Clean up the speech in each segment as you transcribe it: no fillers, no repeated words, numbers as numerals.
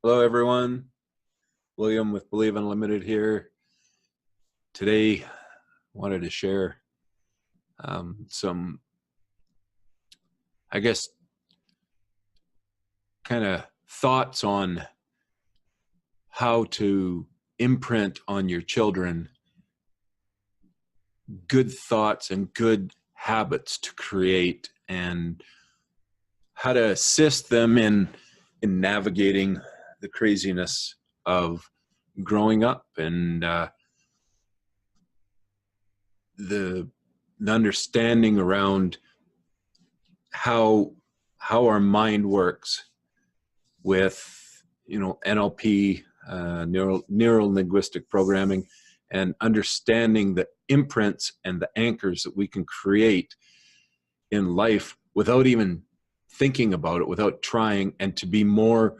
Hello, everyone. William with Believe Unlimited here. Today, I wanted to share some, I guess, kind of thoughts on how to imprint on your children good thoughts and good habits to create, and how to assist them in navigating the craziness of growing up, and the understanding around how our mind works with NLP, neural linguistic programming, and understanding the imprints and the anchors that we can create in life without even thinking about it, without trying, and to be more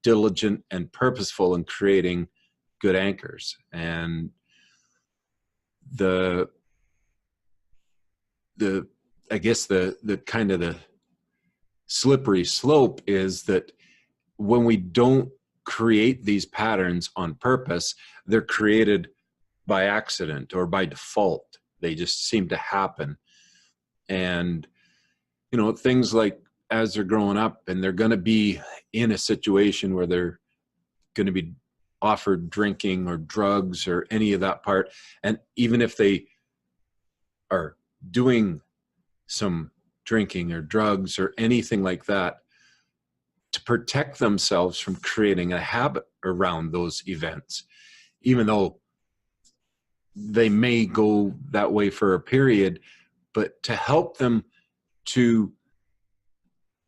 diligent and purposeful in creating good anchors. And I guess the kind of the slippery slope is that when we don't create these patterns on purpose, they're created by accident or by default. They just seem to happen. And things like, as they're growing up and they're going to be in a situation where they're going to be offered drinking or drugs or any of that part, and even if they are doing some drinking or drugs or anything like that, to protect themselves from creating a habit around those events, even though they may go that way for a period, but to help them to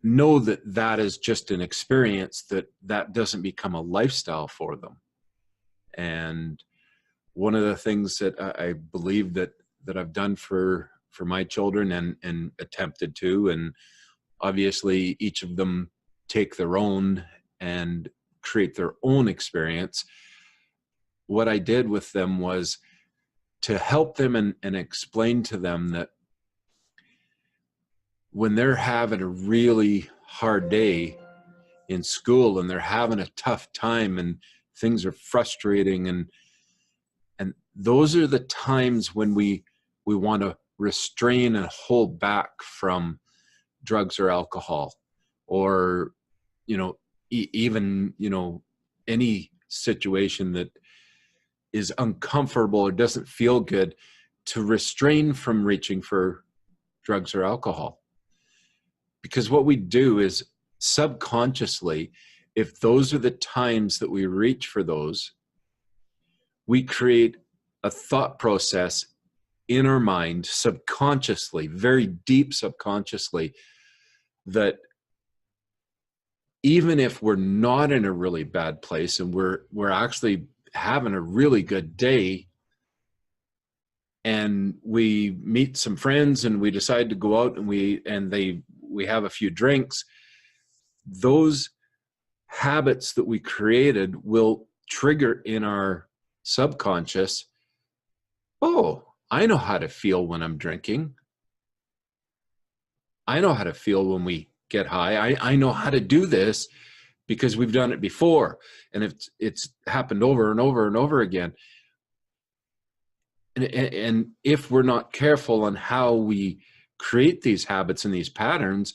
know that that is just an experience, that doesn't become a lifestyle for them. And one of the things that I believe that I've done for my children and attempted to, and obviously each of them take their own and create their own experience. What I did with them was to help them and explain to them that when they're having a really hard day in school and they're having a tough time and things are frustrating, and those are the times when we want to restrain and hold back from drugs or alcohol, or even any situation that is uncomfortable or doesn't feel good, to restrain from reaching for drugs or alcohol. Because what we do is subconsciously, if those are the times that we reach for those, we create a thought process in our mind subconsciously, very deep subconsciously, that even if we're not in a really bad place and we're actually having a really good day, and we meet some friends and we decide to go out and we have a few drinks, those habits that we created will trigger in our subconscious, oh, I know how to feel when I'm drinking. I know how to feel when we get high. I know how to do this because we've done it before, and it's happened over and over and over again. And if we're not careful on how we create these habits and these patterns,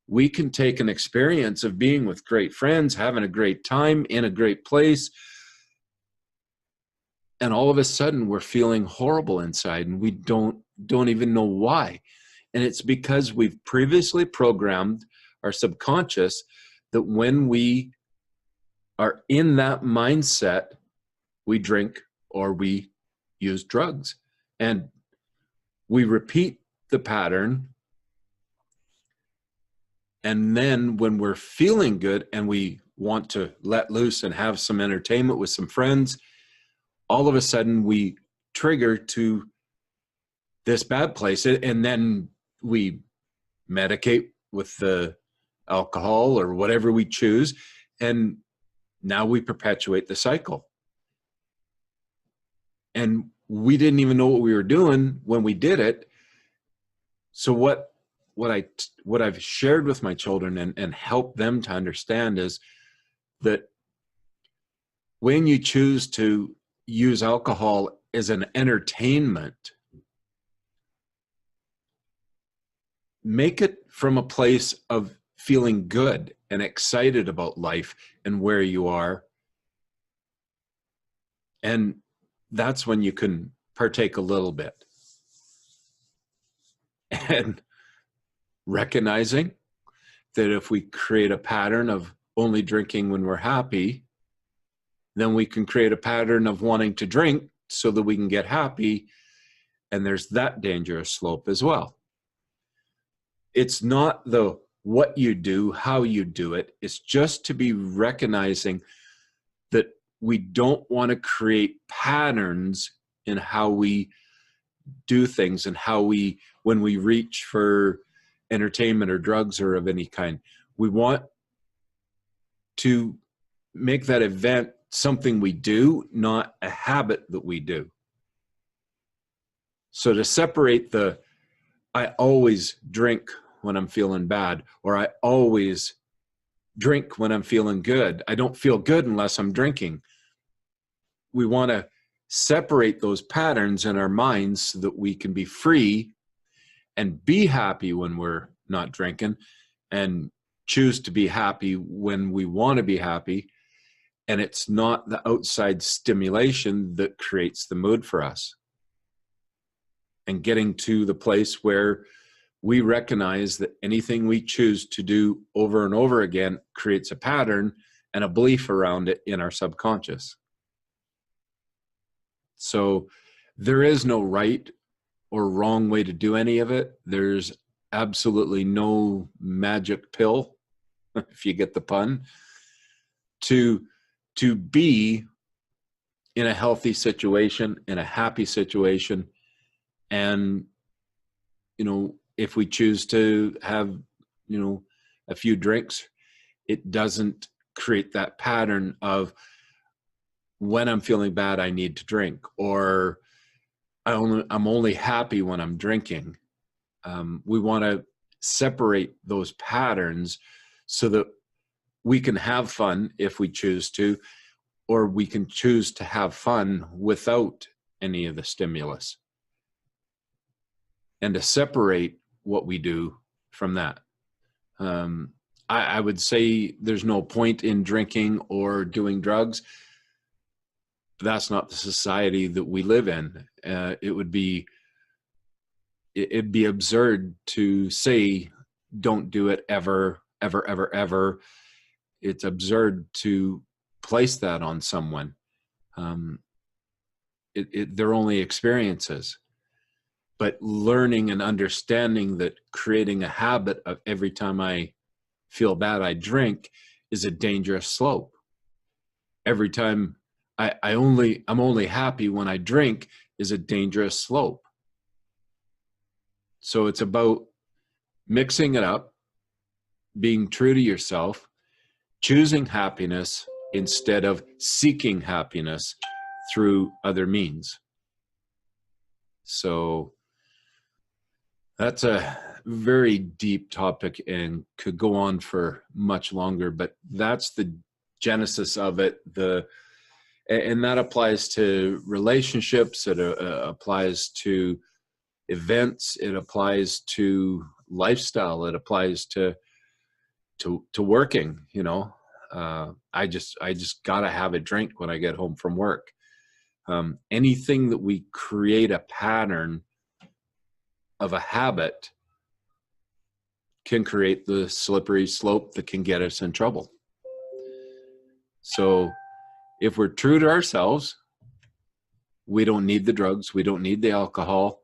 we can take an experience of being with great friends, having a great time in a great place, and all of a sudden we're feeling horrible inside, and we don't even know why. And it's because we've previously programmed our subconscious that when we are in that mindset, we drink or we use drugs. And we repeat the pattern. And then when we're feeling good and we want to let loose and have some entertainment with some friends, all of a sudden we trigger to this bad place. And then we medicate with the alcohol or whatever we choose. And now we perpetuate the cycle. And we didn't even know what we were doing when we did it. So what I've shared with my children and helped them to understand is that when you choose to use alcohol as an entertainment, make it from a place of feeling good and excited about life and where you are. And that's when you can partake a little bit. And recognizing that if we create a pattern of only drinking when we're happy, then we can create a pattern of wanting to drink so that we can get happy. And there's that dangerous slope as well. It's not the what you do, how you do it. It's just to be recognizing that we don't want to create patterns in how we do things and how we, when we reach for entertainment or drugs or of any kind, we want to make that event something we do, not a habit that we do. So to separate the, I always drink when I'm feeling bad, or I always drink when I'm feeling good. I don't feel good unless I'm drinking. We want to separate those patterns in our minds so that we can be free and be happy when we're not drinking, and choose to be happy when we want to be happy. And it's not the outside stimulation that creates the mood for us. And getting to the place where we recognize that anything we choose to do over and over again creates a pattern and a belief around it in our subconscious. So there is no right or wrong way to do any of it. There's absolutely no magic pill, if you get the pun, to be in a healthy situation, in a happy situation. And, you know, if we choose to have, you know, a few drinks, it doesn't create that pattern of when I'm feeling bad, I need to drink, or I'm only happy when I'm drinking. We want to separate those patterns so that we can have fun if we choose to, or we can choose to have fun without any of the stimulus, and to separate what we do from that. I would say there's no point in drinking or doing drugs. That's not the society that we live in. It'd be absurd to say, don't do it ever, ever, ever, ever. It's absurd to place that on someone. They're only experiences. But learning and understanding that creating a habit of every time I feel bad, I drink, is a dangerous slope. Every time I'm only happy when I drink is a dangerous slope. So it's about mixing it up, being true to yourself, choosing happiness instead of seeking happiness through other means. So that's a very deep topic and could go on for much longer, but that's the genesis of it. And that applies to relationships, it applies to events, it applies to lifestyle, it applies to working. You know, I just gotta have a drink when I get home from work. Anything that we create a pattern of a habit can create the slippery slope that can get us in trouble. So if we're true to ourselves, we don't need the drugs, we don't need the alcohol,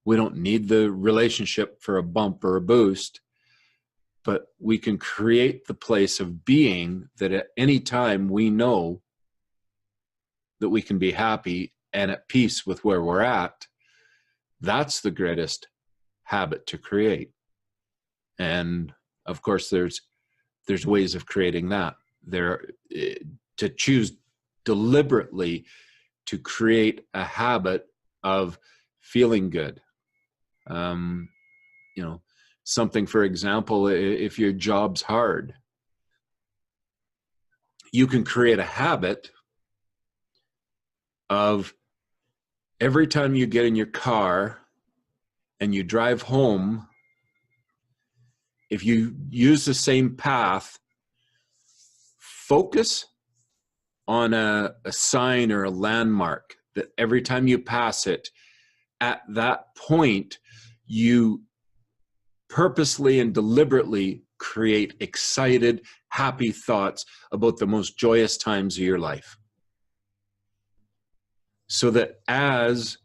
we don't need the relationship for a bump or a boost, but we can create the place of being that at any time we know that we can be happy and at peace with where we're at. That's the greatest habit to create. And of course, there's ways of creating that. To choose deliberately to create a habit of feeling good. You know, something, for example, if your job's hard, you can create a habit of every time you get in your car and you drive home, if you use the same path, focus on a sign or a landmark that every time you pass it, at that point, you purposely and deliberately create excited, happy thoughts about the most joyous times of your life. So that as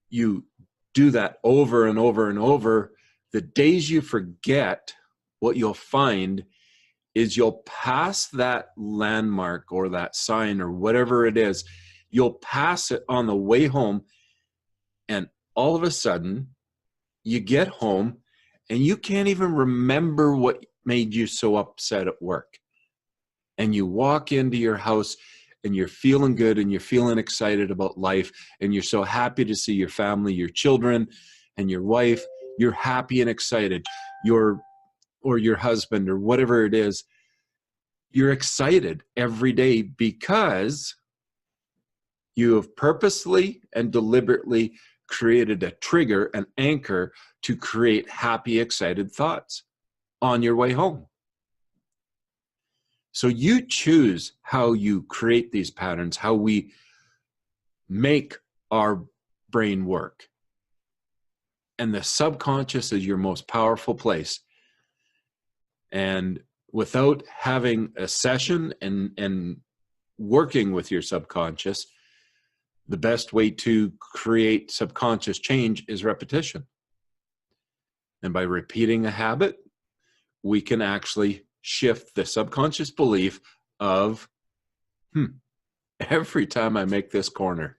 you do that over and over and over, the days you forget, what you'll find is you'll pass that landmark or that sign or whatever it is, you'll pass it on the way home, and all of a sudden you get home and you can't even remember what made you so upset at work. And you walk into your house and you're feeling good and you're feeling excited about life, and you're so happy to see your family, your children and your wife. You're happy and excited. Or your husband or whatever it is. You're excited every day because you have purposely and deliberately created a trigger, an anchor to create happy, excited thoughts on your way home. So you choose how you create these patterns, how we make our brain work. And the subconscious is your most powerful place. And without having a session and working with your subconscious, the best way to create subconscious change is repetition. And by repeating a habit, we can actually shift the subconscious belief of, every time I make this corner,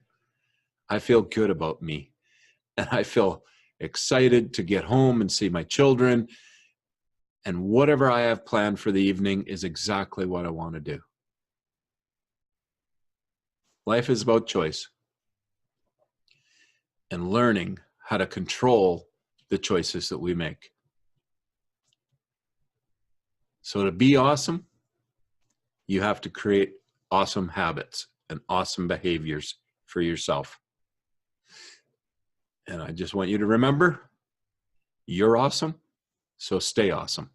I feel good about me. And I feel excited to get home and see my children. And whatever I have planned for the evening is exactly what I want to do. Life is about choice and learning how to control the choices that we make. So to be awesome, you have to create awesome habits and awesome behaviors for yourself. And I just want you to remember, you're awesome, so stay awesome.